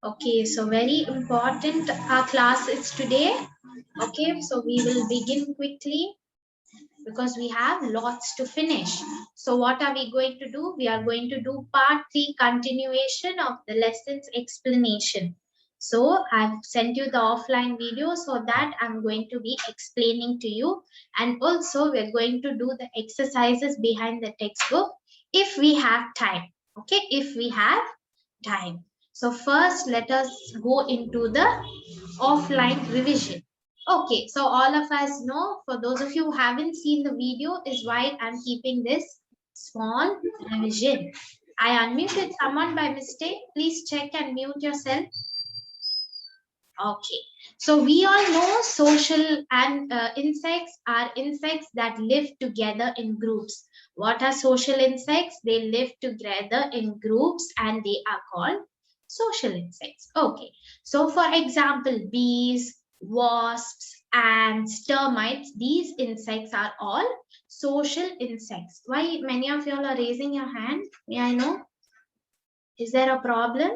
Okay, so very important our class is today. Okay, so we will begin quickly because we have lots to finish. So what are we going to do? We are going to do part 3 continuation of the lessons explanation. So I've sent you the offline video so that I'm going to be explaining to you, and also we're going to do the exercises behind the textbook if we have time. Okay, if we have time. So first let us go into the offline revision. Okay, so all of us know, for those of you who haven't seen the video, is why I'm keeping this small revision. I unmuted someone by mistake. Please check and mute yourself. Okay, so we all know social and insects are insects that live together in groups. What are social insects? They live together in groups and they are called social insects. Okay, so for example, bees, wasps, ants, termites, these insects are all social insects. Why many of you all are raising your hand? May I know? Is there a problem?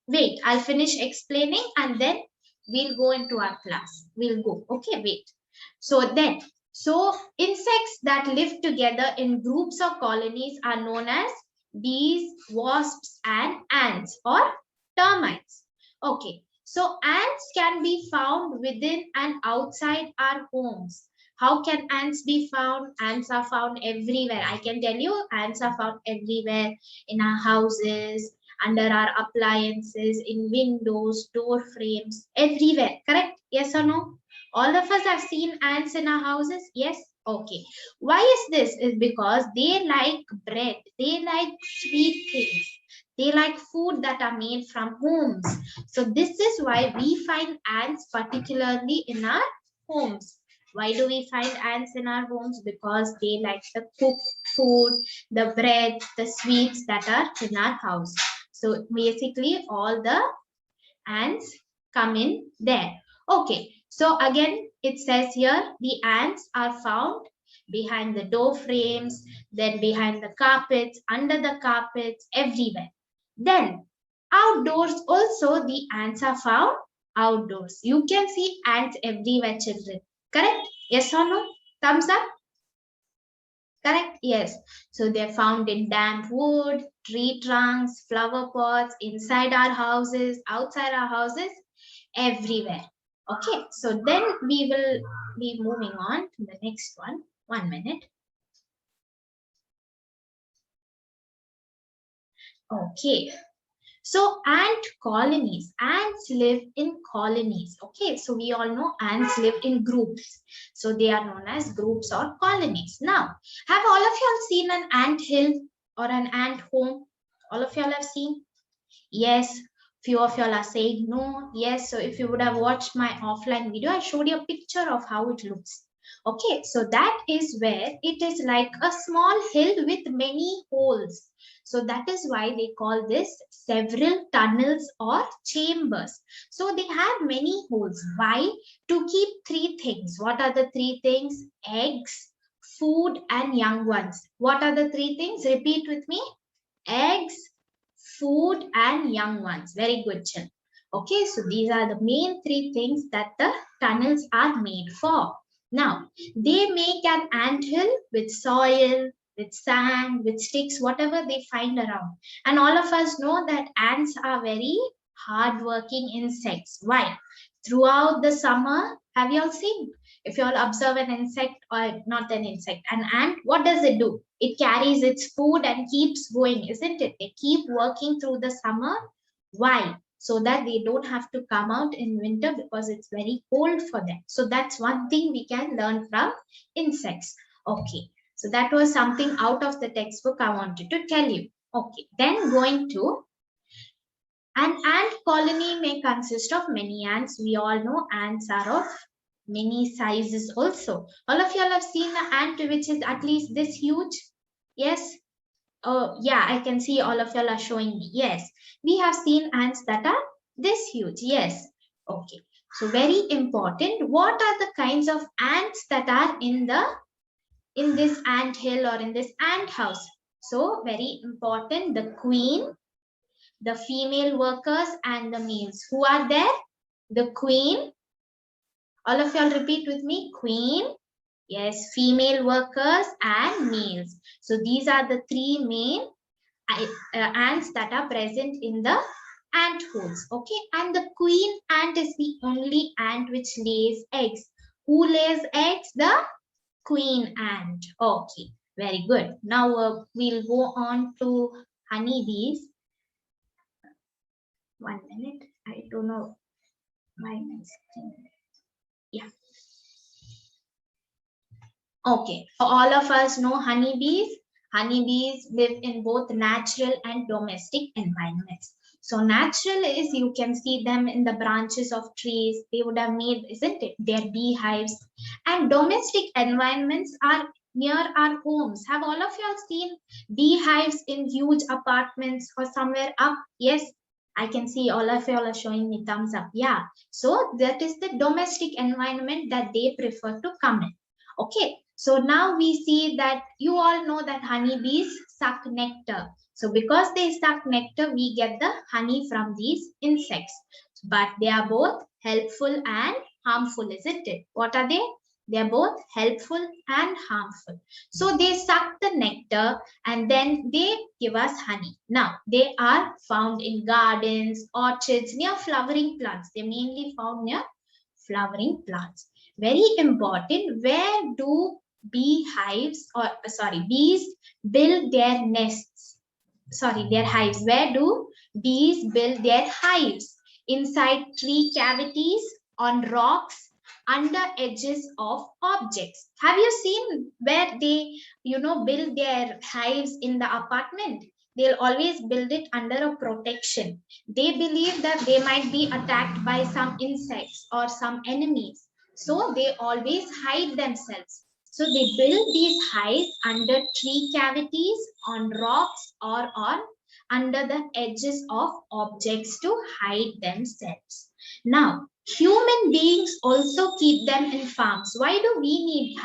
Wait, I'll finish explaining and then we'll go into our class. We'll go. Okay, wait. So insects that live together in groups or colonies are known as bees, wasps, and ants or termites. Okay, so ants can be found within and outside our homes. How can ants be found? Ants are found everywhere. I can tell you, ants are found everywhere, in our houses, under our appliances, in windows, door frames, everywhere. Correct? Yes or no? All of us have seen ants in our houses. Yes? Okay. Why is this? Is because they like bread, they like sweet things, they like food that are made from homes. So this is why we find ants particularly in our homes. Why do we find ants in our homes? Because they like the cooked food, the bread, the sweets that are in our house. So basically all the ants come in there. Okay, so again it says here the ants are found behind the door frames, then behind the carpets, under the carpets, everywhere. Then outdoors also the ants are found outdoors. You can see ants everywhere, children. Correct? Yes or no? Thumbs up. Correct? Yes. So they're found in damp wood, tree trunks, flower pots, inside our houses, outside our houses, everywhere. Okay. So then we will be moving on to the next one. 1 minute. Okay. So ant colonies. Ants live in colonies. Okay, so we all know ants live in groups. So they are known as groups or colonies. Now, have all of y'all seen an ant hill or an ant home? All of y'all have seen? Yes. Few of y'all are saying no. Yes. So if you would have watched my offline video, I showed you a picture of how it looks. Okay, so that is where it is like a small hill with many holes. So that is why they call this several tunnels or chambers. So they have many holes. Why? To keep three things. What are the three things? Eggs, food, and young ones. What are the three things? Repeat with me. Eggs, food, and young ones. Very good, children. Okay, so these are the main three things that the tunnels are made for. Now, they make an anthill with soil, with sand, with sticks, whatever they find around. And all of us know that ants are very hardworking insects. Why? Throughout the summer, have you all seen? If you all observe an insect, or not an insect, an ant, what does it do? It carries its food and keeps going, isn't it? They keep working through the summer. Why? So that they don't have to come out in winter because it's very cold for them. So that's one thing we can learn from insects. Okay, so that was something out of the textbook I wanted to tell you. Okay, then going to an ant colony may consist of many ants. We all know ants are of many sizes also. All of y'all have seen an ant which is at least this huge. Yes. Oh, yeah, I can see all of y'all are showing me. Yes, we have seen ants that are this huge. Yes. Okay. So very important. What are the kinds of ants that are in this ant hill or in this ant house? So very important. The queen, The female workers and the males. Who are there? The queen. All of y'all repeat with me. Queen. Yes, female workers and males. So these are the three main ants that are present in the ant holes. Okay, and the queen ant is the only ant which lays eggs. Who lays eggs? The queen ant. Okay, very good. Now we'll go on to honeybees. 1 minute. I don't know why my screen. Yeah. Okay, so all of us know honeybees. Honeybees live in both natural and domestic environments. So natural is you can see them in the branches of trees. They would have made, isn't it, their beehives. And domestic environments are near our homes. Have all of y'all seen beehives in huge apartments or somewhere up? Yes, I can see all of y'all are showing me thumbs up. Yeah, so that is the domestic environment that they prefer to come in. Okay, so now we see that you all know that honeybees suck nectar. So because they suck nectar, we get the honey from these insects. But they are both helpful and harmful, isn't it? What are they? They are both helpful and harmful. So they suck the nectar and then they give us honey. Now, they are found in gardens, orchards, near flowering plants. They're mainly found near flowering plants. Very important, where do beehives or bees build their nests? Their hives. Where do bees build their hives? Inside tree cavities, on rocks, under edges of objects. Have you seen where they, build their hives in the apartment? They'll always build it under a protection. They believe that they might be attacked by some insects or some enemies. So they always hide themselves. So they build these hives under tree cavities, on rocks, or on under the edges of objects to hide themselves. Now, human beings also keep them in farms. Why do we need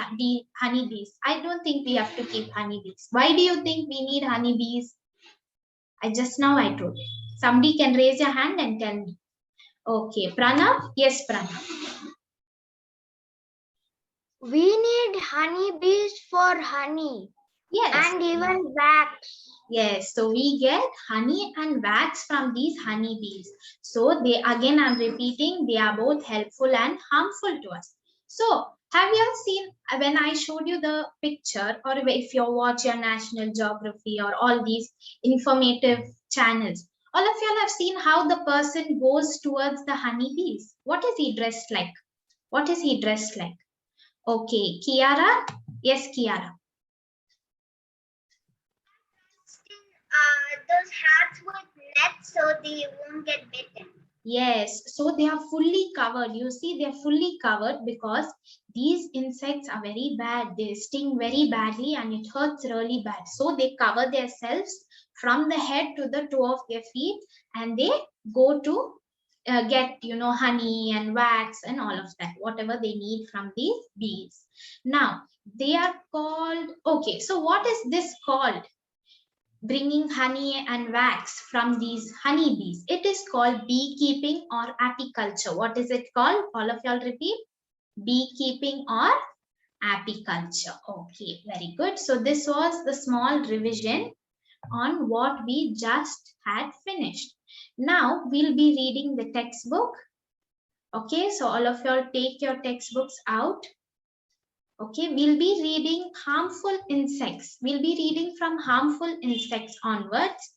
honeybees? I don't think we have to keep honeybees. Why do you think we need honeybees? I told you. Somebody can raise your hand and tell me. Okay, Pranav? Yes, Pranav. We need honeybees for honey. Yes. And even wax. Yes, so we get honey and wax from these honeybees. So they, again, I'm repeating, they are both helpful and harmful to us. So have you seen when I showed you the picture, or if you watch your National Geography or all these informative channels, all of you have seen how the person goes towards the honeybees. What is he dressed like? What is he dressed like? Okay, Kiara? Yes, Kiara. Those hats with nets so they won't get bitten. Yes, so they are fully covered. You see, they are fully covered because these insects are very bad. They sting very badly and it hurts really bad. So they cover themselves from the head to the toe of their feet and they go to get, honey and wax and all of that, whatever they need from these bees. Now, they are called, okay, so what is this called? Bringing honey and wax from these honeybees. It is called beekeeping or apiculture. What is it called? All of y'all repeat. Beekeeping or apiculture. Okay, very good. So this was the small revision on what we just had finished. Now we'll be reading the textbook. Okay, so all of y'all take your textbooks out. Okay, we'll be reading harmful insects. We'll be reading from harmful insects onwards.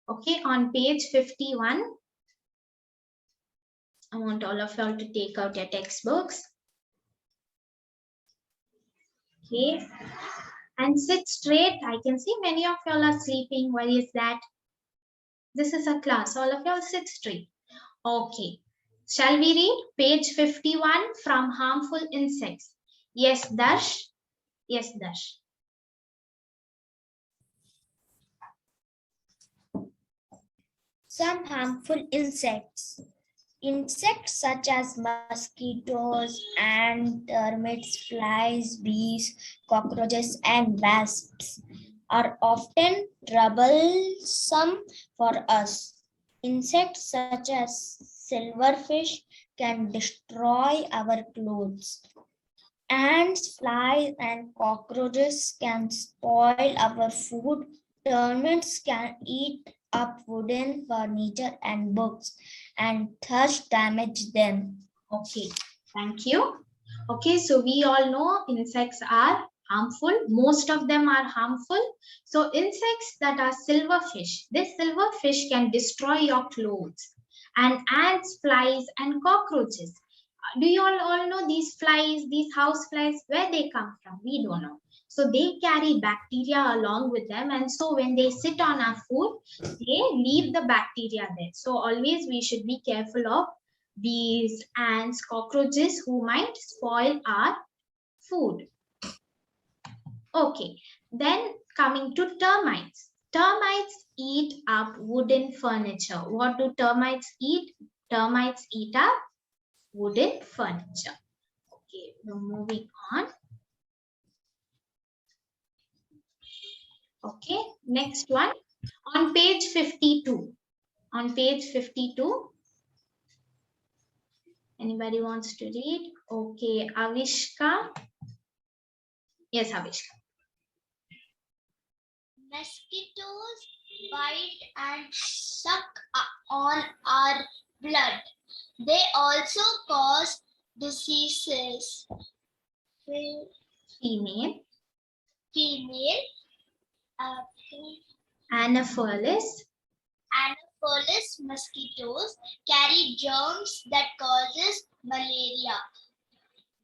Okay, on page 51. I want all of y'all to take out your textbooks. Okay, and sit straight. I can see many of y'all are sleeping. Why is that? This is a class. All of y'all sit straight. Okay, shall we read page 51 from harmful insects? Yes, Darsh. Yes, Darsh. Some harmful insects. Insects such as mosquitoes, ants, termites, flies, bees, cockroaches, and wasps are often troublesome for us. Insects such as silverfish can destroy our clothes. Ants, flies, and cockroaches can spoil our food. Termites can eat up wooden furniture and books and thus damage them. Okay, thank you. Okay, so we all know insects are harmful. Most of them are harmful. So insects that are silverfish, this silverfish can destroy your clothes. And ants, flies, and cockroaches. Do you all know these flies, these house flies, where they come from? We don't know. So they carry bacteria along with them, and so when they sit on our food, they leave the bacteria there. So always we should be careful of these ants, cockroaches who might spoil our food. Okay, then coming to termites. Termites eat up wooden furniture. What do termites eat? Termites eat up wooden furniture. Okay, we're moving on. Okay, next one. On page 52. On page 52. Anybody wants to read? Okay, Avishka. Yes, Avishka. Mosquitoes bite and suck on our blood. They also cause diseases. Female. Female Anopheles. Anopheles mosquitoes carry germs that causes malaria,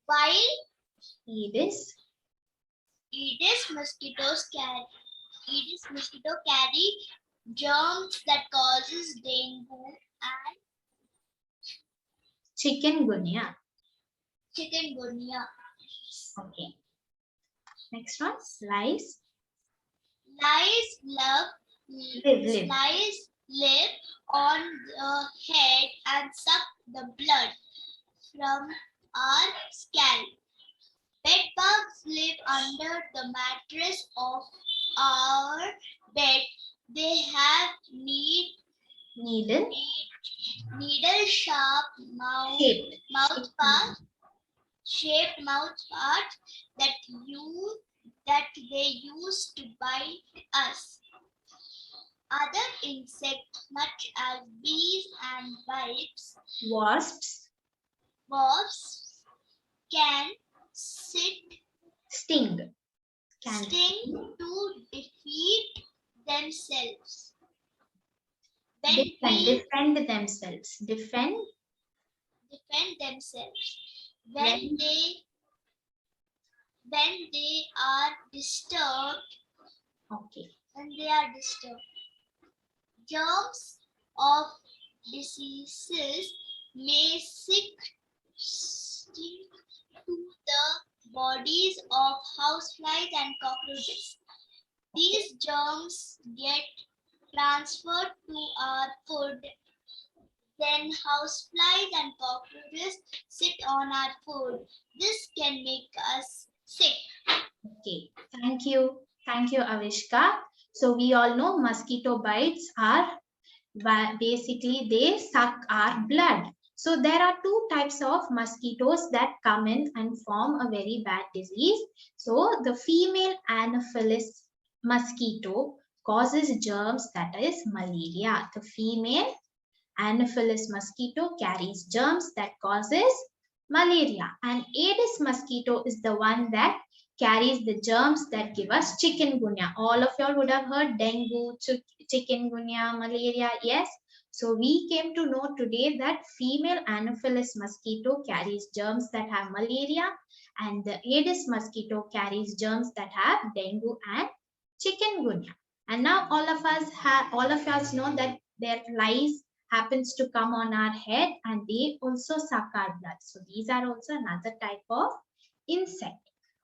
while Aedes. Aedes mosquito carry germs that causes dengue and Chikungunya. chikungunya. Okay. Next one. Lice. Lice Live. live on the head and suck the blood from our scalp. Bed bugs live under the mattress of our bed. They have Needle. needle sharp shaped mouth parts that they use to bite us. Other insects such as bees and Wasps. wasps can Sting. to defeat themselves. Defend themselves. Defend themselves when they are disturbed. Okay. When they are disturbed, germs of diseases may sting to the bodies of houseflies and cockroaches. These germs get transferred to our food. Then houseflies and cockroaches sit on our food. This can make us sick. Okay. Thank you. Thank you, Avishka. So we all know mosquito bites are basically they suck our blood. So there are two types of mosquitoes that come in and form a very bad disease. So the female Anopheles mosquito causes germs, that is malaria. The female Anopheles mosquito carries germs that causes malaria, and Aedes mosquito is the one that carries the germs that give us chikungunya. All of y'all would have heard dengue, chikungunya, malaria. Yes. So we came to know today that female Anopheles mosquito carries germs that have malaria, and the Aedes mosquito carries germs that have dengue and chikungunya. And now all of us know that their lice happens to come on our head and they also suck our blood. So these are also another type of insect.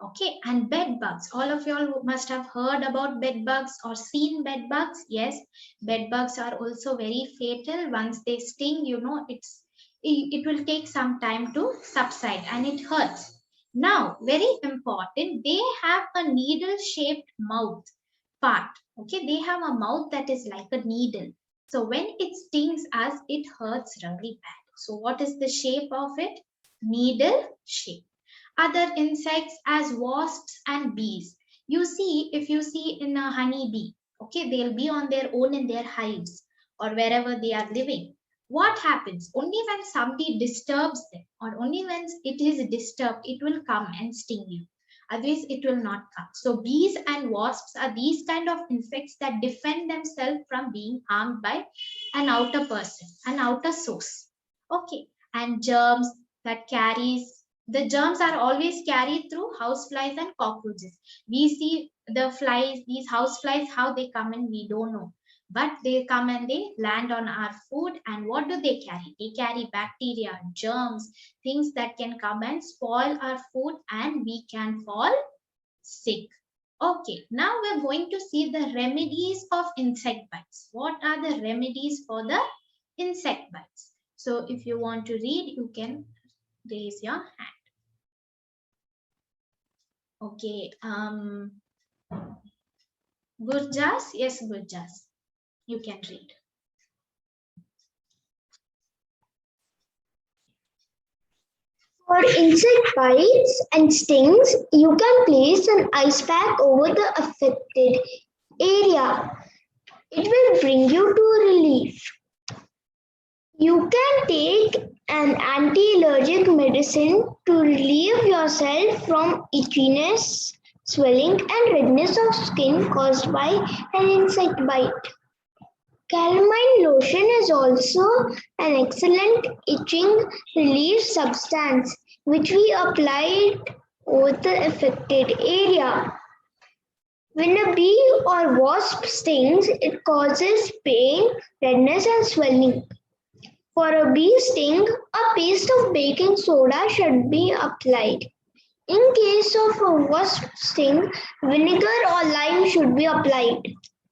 Okay, and bed bugs. All of y'all must have heard about bed bugs or seen bed bugs. Yes, bed bugs are also very fatal. Once they sting, you know, it will take some time to subside and it hurts. Now, very important, they have a needle-shaped mouth part. Okay, they have a mouth that is like a needle. So when it stings us, it hurts really bad. So what is the shape of it? Needle shape. Other insects as wasps and bees. You see, if you see in a honey bee, okay, they'll be on their own in their hives or wherever they are living. What happens? Only when somebody disturbs them or only when it is disturbed, it will come and sting you. Otherwise, it will not come. So bees and wasps are these kind of insects that defend themselves from being harmed by an outer person, an outer source. Okay, and germs that carries the germs are always carried through house flies and cockroaches. We see the flies, these house flies, how they come in, we don't know. But they come and they land on our food, and what do they carry? They carry bacteria, germs, things that can come and spoil our food, and we can fall sick. Okay, now we're going to see the remedies of insect bites. What are the remedies for the insect bites? So if you want to read, you can raise your hand. Okay, Gurjas, yes, Gurjas, you can read. For insect bites and stings, you can place an ice pack over the affected area. It will bring you to relief. You can take an anti-allergic medicine to relieve yourself from itchiness, swelling, and redness of skin caused by an insect bite. Calamine lotion is also an excellent itching relief substance which we apply over the affected area. When a bee or wasp stings, it causes pain, redness, and swelling. For a bee sting, a paste of baking soda should be applied. In case of a wasp sting, vinegar or lime should be applied.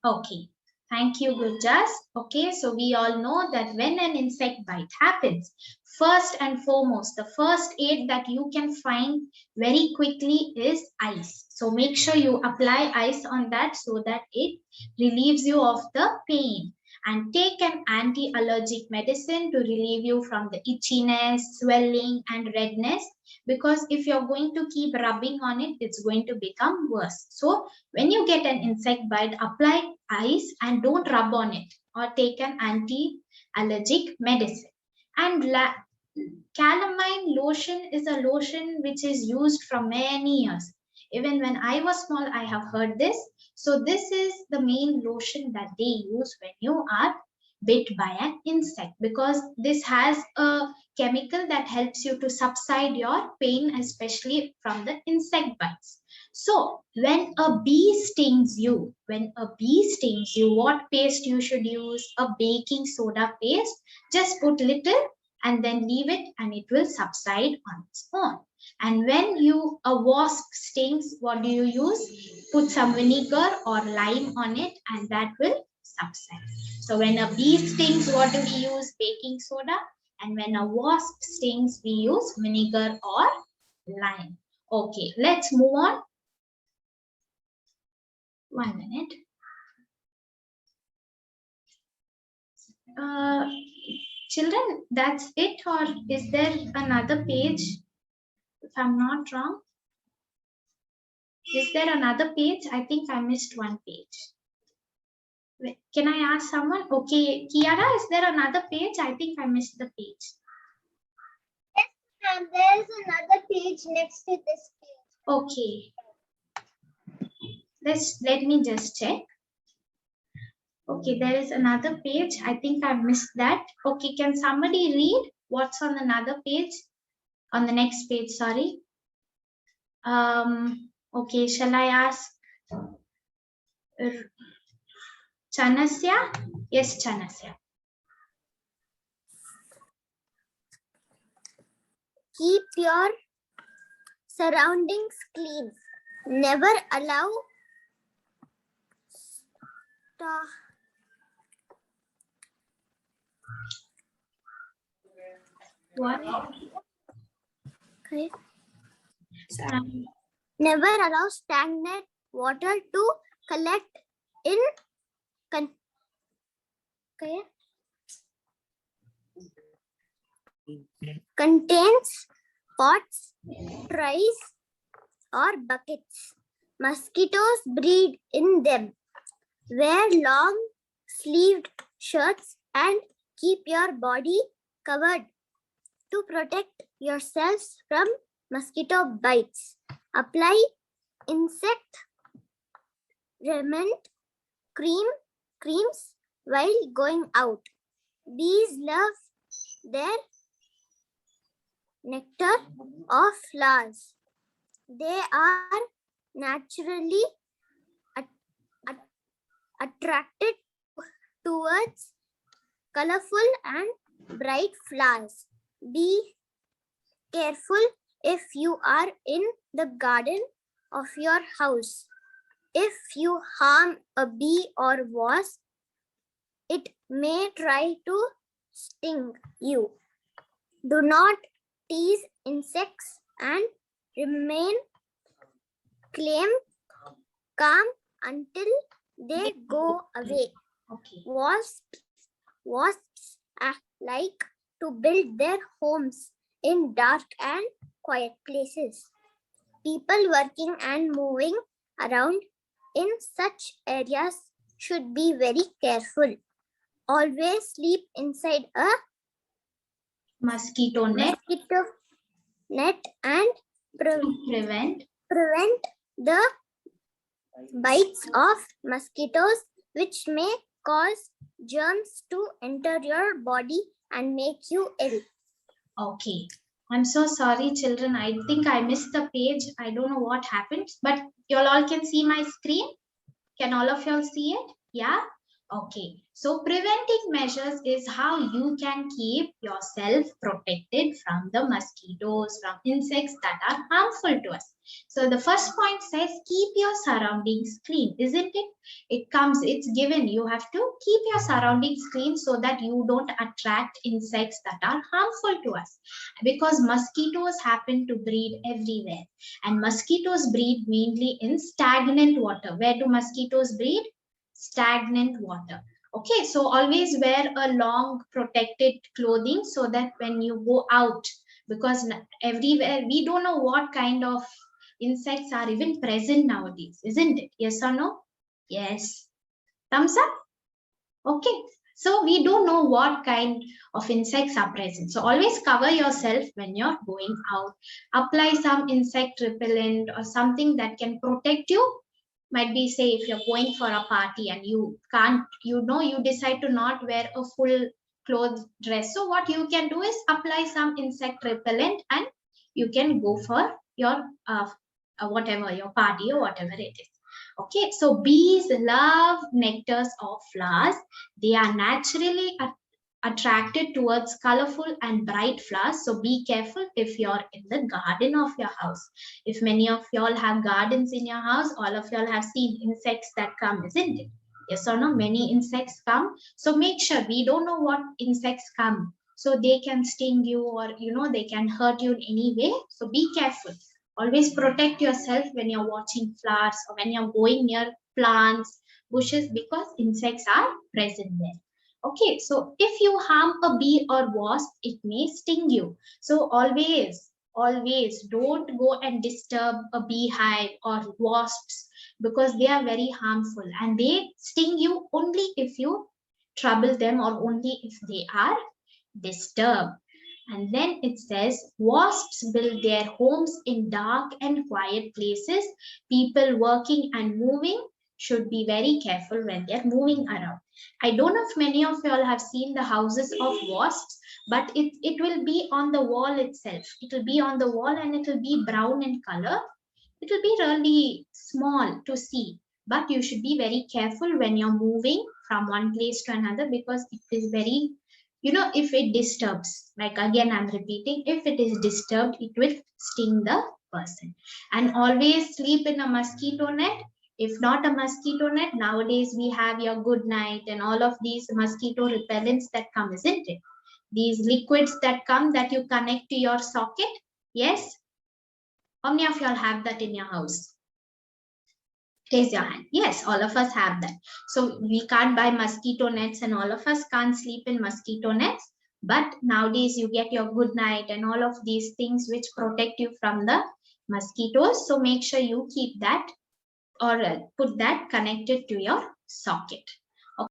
Okay, thank you, Gurjas. Okay, so we all know that when an insect bite happens, first and foremost, the first aid that you can find very quickly is ice. So make sure you apply ice on that so that it relieves you of the pain. And take an anti-allergic medicine to relieve you from the itchiness, swelling, and redness. Because if you're going to keep rubbing on it, it's going to become worse. So when you get an insect bite, apply ice and don't rub on it, or take an anti-allergic medicine. And calamine lotion is a lotion which is used for many years. Even when I was small, I have heard this. So this is the main lotion that they use when you are bit by an insect, because this has a chemical that helps you to subside your pain, especially from the insect bites. So when a bee stings you, what paste you should use? A baking soda paste. Just put little and then leave it, and it will subside on its own. And when a wasp stings, what do you use? Put some vinegar or lime on it, and that will subside. So when a bee stings, what do we use? Baking soda. And when a wasp stings, we use vinegar or lime. Okay, let's move on. 1 minute. Children, that's it, or is there another page? If I'm not wrong. Is there another page? I think I missed one page. Wait, can I ask someone? Okay, Kiara, is there another page? I think I missed the page. Yes, and there's another page next to this page. Okay. Let me just check. Okay, there is another page. I think I missed that. Okay, can somebody read what's on another page? On the next page, sorry. Okay, shall I ask Chanasya? Yes, Chanasya. Keep your surroundings clean. Never allow What? Okay. Never allow stagnant water to collect in Okay. Contains pots, trays, or buckets. Mosquitoes breed in them. Wear long sleeved shirts and keep your body covered to protect yourselves from mosquito bites. Apply insect repellent creams while going out. Bees love their nectar of flowers. They are naturally attracted towards colorful and bright flowers. Be careful if you are in the garden of your house. If you harm a bee or wasp, it may try to sting you. Do not tease insects and remain calm until they go away. Okay. Wasps like to build their homes in dark and quiet places. People working and moving around in such areas should be very careful. Always sleep inside a Mosquito net and to prevent the bites of mosquitoes, which may cause germs to enter your body and make you ill. Okay. I'm so sorry, children. I think I missed the page. I don't know what happened, but you all can see my screen. Can all of y'all see it? Yeah? Okay. So preventing measures is how you can keep yourself protected from the mosquitoes, from insects that are harmful to us. So the first point says keep your surroundings clean, isn't it? It's given. You have to keep your surroundings clean so that you don't attract insects that are harmful to us. Because mosquitoes happen to breed everywhere. And mosquitoes breed mainly in stagnant water. Where do mosquitoes breed? Stagnant water. Okay, so always wear a long protected clothing so that when you go out, because everywhere we don't know what kind of insects are even present nowadays, isn't it? Yes or no? Yes. Thumbs up? Okay. So we don't know what kind of insects are present. So always cover yourself when you're going out. Apply some insect repellent or something that can protect you. Might be, say, if you're going for a party and you can't, you decide to not wear a full clothes dress. So what you can do is apply some insect repellent and you can go for your whatever, your party or whatever it is. Okay, so bees love nectars of flowers. They are naturally attracted towards colorful and bright flowers. So be careful if you're in the garden of your house. If many of y'all have gardens in your house, all of y'all have seen insects that come, isn't it? Yes or no? Many insects come. So make sure, we don't know what insects come. So they can sting you or, they can hurt you in any way. So be careful. Always protect yourself when you're watching flowers or when you're going near plants, bushes, because insects are present there. Okay, so if you harm a bee or wasp, it may sting you. So always don't go and disturb a beehive or wasps because they are very harmful and they sting you only if you trouble them or only if they are disturbed. And then it says wasps build their homes in dark and quiet places. People working and moving should be very careful when they're moving around. I don't know if many of you all have seen the houses of wasps, but it will be on the wall itself. It will be on the wall and it will be brown in color. It will be really small to see, but you should be very careful when you're moving from one place to another because it is very, if it disturbs, like again I'm repeating, if it is disturbed, it will sting the person. And always sleep in a mosquito net. If not a mosquito net, nowadays we have your good night and all of these mosquito repellents that come, isn't it? These liquids that come that you connect to your socket. Yes? How many of y'all have that in your house? Raise your hand. Yes, all of us have that. So we can't buy mosquito nets and all of us can't sleep in mosquito nets. But nowadays you get your good night and all of these things which protect you from the mosquitoes. So make sure you keep that or put that connected to your socket.